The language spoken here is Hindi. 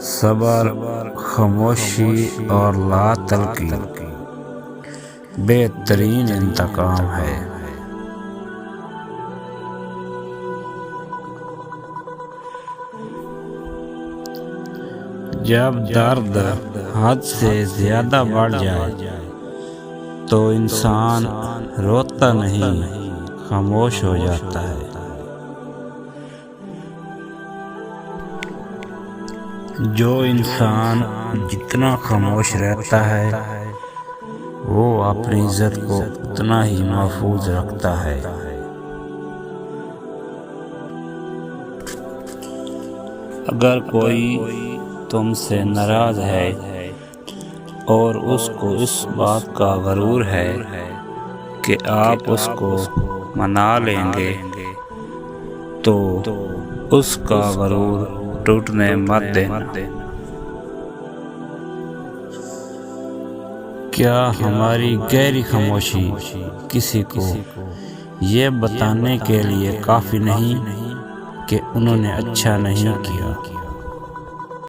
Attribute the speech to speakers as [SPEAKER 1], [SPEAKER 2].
[SPEAKER 1] सबर, खामोशी और ला तलकी बेहतरीन इंतकाम है। जब दर्द हद से ज्यादा बढ़ जाए तो इंसान रोता नहीं, खामोश हो जाता है। जो इंसान जितना खामोश रहता है वो अपनी इज्जत को उतना ही महफूज रखता है। अगर कोई तुमसे नाराज है और उसको इस बात का गरूर है कि आप उसको मना लेंगे तो उसका गरूर टूटने मत देना। क्या हमारी गहरी खामोशी किसी को ये बताने के लिए काफी नहीं कि उन्होंने अच्छा नहीं किया?